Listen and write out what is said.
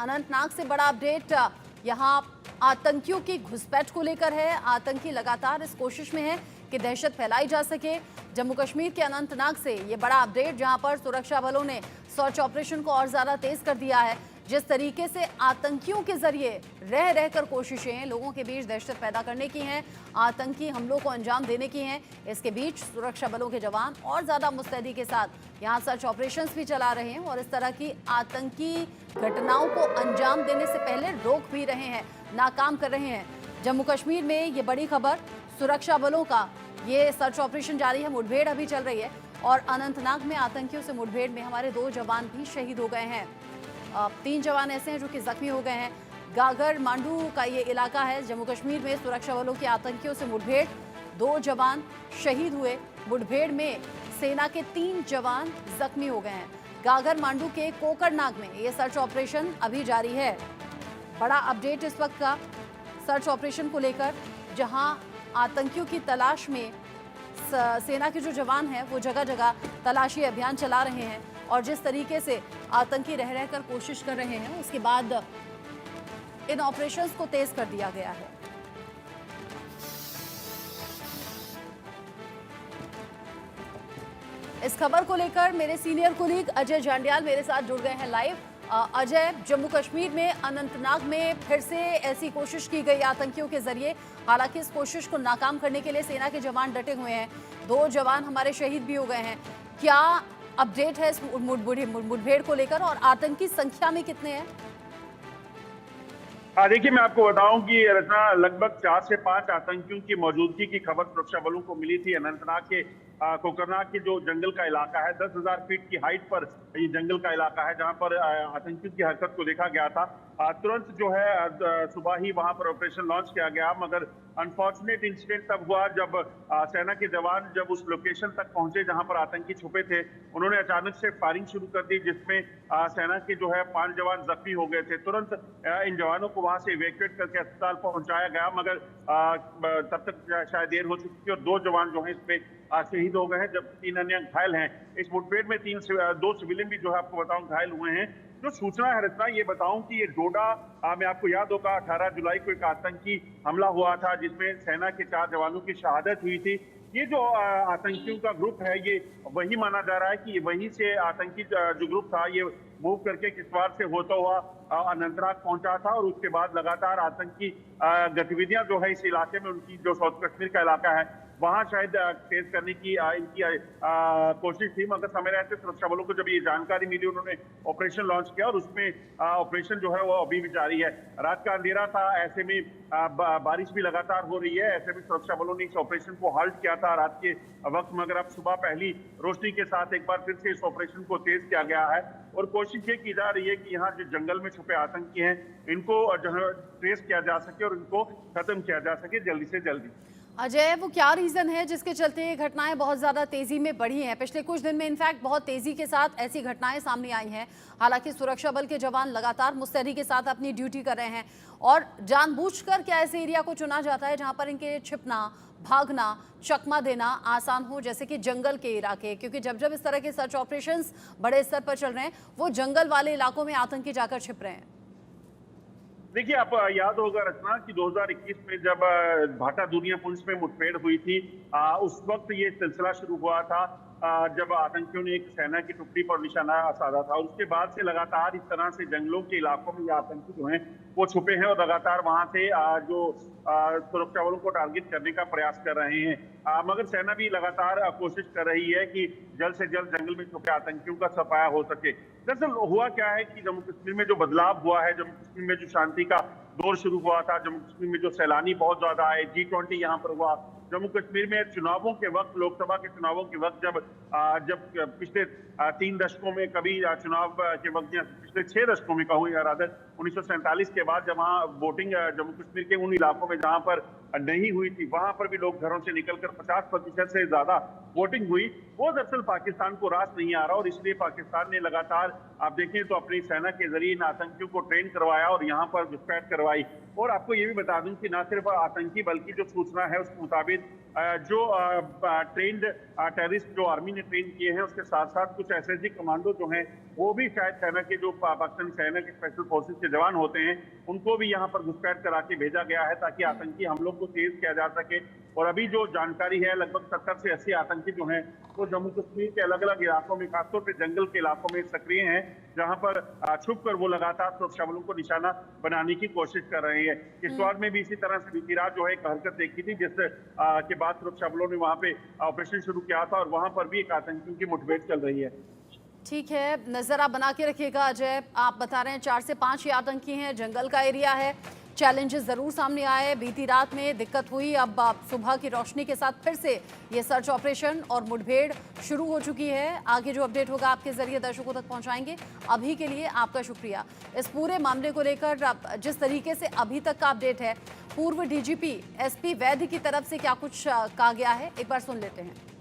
अनंतनाग से बड़ा अपडेट यहां आतंकियों की घुसपैठ को लेकर है। आतंकी लगातार इस कोशिश में है कि दहशत फैलाई जा सके। जम्मू कश्मीर के अनंतनाग से ये बड़ा अपडेट, जहां पर सुरक्षा बलों ने सर्च ऑपरेशन को और ज्यादा तेज कर दिया है। जिस तरीके से आतंकियों के जरिए रह रहकर कोशिशें लोगों के बीच दहशत पैदा करने की हैं, आतंकी हमलों को अंजाम देने की हैं, इसके बीच सुरक्षा बलों के जवान और ज्यादा मुस्तैदी के साथ यहां सर्च ऑपरेशंस भी चला रहे हैं और इस तरह की आतंकी घटनाओं को अंजाम देने से पहले रोक भी रहे हैं, नाकाम कर रहे हैं। जम्मू कश्मीर में ये बड़ी खबर, सुरक्षा बलों का ये सर्च ऑपरेशन जारी है, मुठभेड़ अभी चल रही है और अनंतनाग में आतंकियों से मुठभेड़ में हमारे 2 जवान भी शहीद हो गए हैं। 3 जवान ऐसे हैं जो कि जख्मी हो गए हैं। गागर मांडू का ये इलाका है जम्मू कश्मीर में। सुरक्षा बलों की आतंकियों से मुठभेड़, 2 जवान शहीद हुए। मुठभेड़ में सेना के 3 जवान जख्मी हो गए हैं। गागर मांडू के कोकरनाग में ये सर्च ऑपरेशन अभी जारी है। बड़ा अपडेट इस वक्त का सर्च ऑपरेशन को लेकर, जहां आतंकियों की तलाश में सेना के जो जवान हैं वो जगह जगह तलाशी अभियान चला रहे हैं और जिस तरीके से आतंकी रह रहकर कोशिश कर रहे हैं, उसके बाद इन ऑपरेशंस को तेज कर दिया गया है। इस खबर को लेकर मेरे सीनियर कोलीग अजय जांडियाल मेरे साथ जुड़ गए हैं लाइव। अजय, जम्मू कश्मीर में अनंतनाग में फिर से ऐसी कोशिश की गई आतंकियों के जरिए, हालांकि इस कोशिश को नाकाम करने के लिए सेना के जवान डटे हुए हैं। 2 जवान हमारे शहीद भी हो गए हैं। क्या अपडेट है इस मुठभेड़ को लेकर और आतंकी संख्या में कितने हैं? देखिए, मैं आपको बताऊं कि रचना लगभग 4 से 5 आतंकियों की मौजूदगी की खबर सुरक्षा बलों को मिली थी। अनंतनाग के कोकरनाग के जो जंगल का इलाका है, 10,000 फीट की हाइट पर ये जंगल का इलाका है, जहां पर आतंकियों की हरकत को देखा गया था। तुरंत जो है सुबह ही वहां पर ऑपरेशन लॉन्च किया गया, मगर अनफॉर्चुनेट इंसिडेंट तब हुआ जब सेना के जवान जब उस लोकेशन तक पहुंचे जहां पर आतंकी छुपे थे। उन्होंने अचानक से फायरिंग शुरू कर दी, जिसमें सेना के जो है 5 जवान जख्मी हो गए थे। तुरंत इन जवानों को वहां से इवैक्यूएट करके अस्पताल पहुंचाया गया, मगर तब तक शायद देर हो चुकी थी और 2 जवान जो है इसमें शहीद हो गए हैं, जब 3 अन्य घायल हैं। इस मुठभेड़ में 2 सिविलियन भी जो है आपको बताऊं घायल हुए हैं। जो सूचना है रचना, ये बताऊं कि ये डोडा में आपको याद होगा 18 जुलाई को एक आतंकी हमला हुआ था, जिसमें सेना के 4 जवानों की शहादत हुई थी। ये जो आतंकियों का ग्रुप है, ये वही माना जा रहा है कि वहीं से आतंकी जो ग्रुप था ये मूव करके किश्तवाड़ से होता हुआ अनंतनाग पहुंचा था और उसके बाद लगातार आतंकी गतिविधियां जो है इस इलाके में, उनकी जो साउथ कश्मीर का इलाका है वहां शायद तेज करने की इनकी कोशिश थी। मगर समय रहते सुरक्षा बलों को जब ये जानकारी मिली, उन्होंने ऑपरेशन लॉन्च किया और उसमें ऑपरेशन जो है वो अभी भी जारी है। रात का अंधेरा था, ऐसे में बारिश भी लगातार हो रही है, ऐसे में सुरक्षा बलों ने इस ऑपरेशन को हाल्ट किया था रात के वक्त, मगर अब सुबह पहली रोशनी के साथ एक बार फिर से इस ऑपरेशन को तेज किया गया है और कोशिश ये की जा रही है कि यहाँ जो जंगल में छुपे आतंकी हैं इनको जो है ट्रेस किया जा सके और इनको खत्म किया जा सके जल्दी से जल्दी। अजय, वो क्या रीजन है जिसके चलते ये घटनाएं बहुत ज्यादा तेजी में बढ़ी हैं? पिछले कुछ दिन में इनफैक्ट बहुत तेजी के साथ ऐसी घटनाएं सामने आई हैं। हालांकि सुरक्षा बल के जवान लगातार मुस्तैदी के साथ अपनी ड्यूटी कर रहे हैं और जानबूझकर क्या ऐसे एरिया को चुना जाता है जहां पर इनके छिपना, भागना, चकमा देना आसान हो, जैसे कि जंगल के इलाके? क्योंकि जब जब इस तरह के सर्च ऑपरेशंस बड़े स्तर पर चल रहे हैं, वो जंगल वाले इलाकों में आतंकी जाकर छिप रहे हैं। देखिए, आप याद होगा रचना कि 2021 में जब भाटा दुनिया पुंछ में मुठभेड़ हुई थी, उस वक्त ये सिलसिला शुरू हुआ था जब आतंकियों ने एक सेना की टुकड़ी पर निशाना साधा था। उसके बाद से लगातार इस तरह से जंगलों के इलाकों में ये आतंकी जो हैं वो छुपे हैं और लगातार वहां से जो सुरक्षा बलों को टारगेट करने का प्रयास कर रहे हैं। मगर सेना भी लगातार कोशिश कर रही है कि जल्द से जल्द जंगल में छुपे आतंकियों का सफाया हो सके। दरअसल हुआ क्या है कि जम्मू कश्मीर में जो बदलाव हुआ है, जम्मू कश्मीर में जो शांति का दौर शुरू हुआ था, जम्मू कश्मीर में जो सैलानी बहुत ज्यादा आए, G20 यहाँ पर हुआ। जम्मू कश्मीर में चुनावों के वक्त, लोकसभा के चुनावों के वक्त जब पिछले 3 दशकों में कभी चुनाव के वक्त, या पिछले 6 दशकों में कहूँ, या रादर 1947 के बाद जब वहाँ वोटिंग जम्मू कश्मीर के उन इलाकों में जहाँ पर नहीं हुई थी, वहां पर भी लोग घरों से निकलकर 50% से ज्यादा वोटिंग हुई। वो दरअसल पाकिस्तान को रास नहीं आ रहा और इसलिए पाकिस्तान ने लगातार, आप देखें तो अपनी सेना के जरिए इन आतंकियों को ट्रेन करवाया और यहाँ पर घुसपैठ करवाई। और आपको ये भी बता दूं कि न सिर्फ आतंकी बल्कि जो सूचना है उसके मुताबिक जो ट्रेंड टेररिस्ट जो आर्मी ने ट्रेन किए हैं, उसके साथ साथ कुछ एसएसजी कमांडो जो हैं वो भी शायद सेना के जो पाकिस्तानी सेना के स्पेशल फोर्सेस के जवान होते हैं उनको भी यहाँ पर घुसपैठ करा के भेजा गया है ताकि आतंकी हमलों को तेज किया जा सके। और अभी जो जानकारी है लगभग 70 से 80 आतंकी जो हैं वो जम्मू कश्मीर के अलग अलग इलाकों में, खासतौर पर जंगल के इलाकों में सक्रिय हैं, जहां पर छुप कर वो लगातार सुरक्षा बलों को निशाना बनाने की कोशिश कर रहे हैं। किश्तवाड़ में भी इसी तरह से बीती रात जो है एक हरकत देखी थी, जिस के बाद सुरक्षा बलों ने वहां पे ऑपरेशन शुरू किया था और वहां पर भी एक आतंकियों की मुठभेड़ चल रही है। ठीक है, नजर आप बना के रखिएगा अजय। आप बता रहे हैं 4 से 5 ही आतंकी हैं, जंगल का एरिया है, चैलेंजेस जरूर सामने आए, बीती रात में दिक्कत हुई, अब सुबह की रोशनी के साथ फिर से ये सर्च ऑपरेशन और मुठभेड़ शुरू हो चुकी है। आगे जो अपडेट होगा आपके जरिए दर्शकों तक पहुंचाएंगे। अभी के लिए आपका शुक्रिया। इस पूरे मामले को लेकर जिस तरीके से अभी तक का अपडेट है, पूर्व डीजीपी एसपी वैद्य की तरफ से क्या कुछ कहा गया है, एक बार सुन लेते हैं।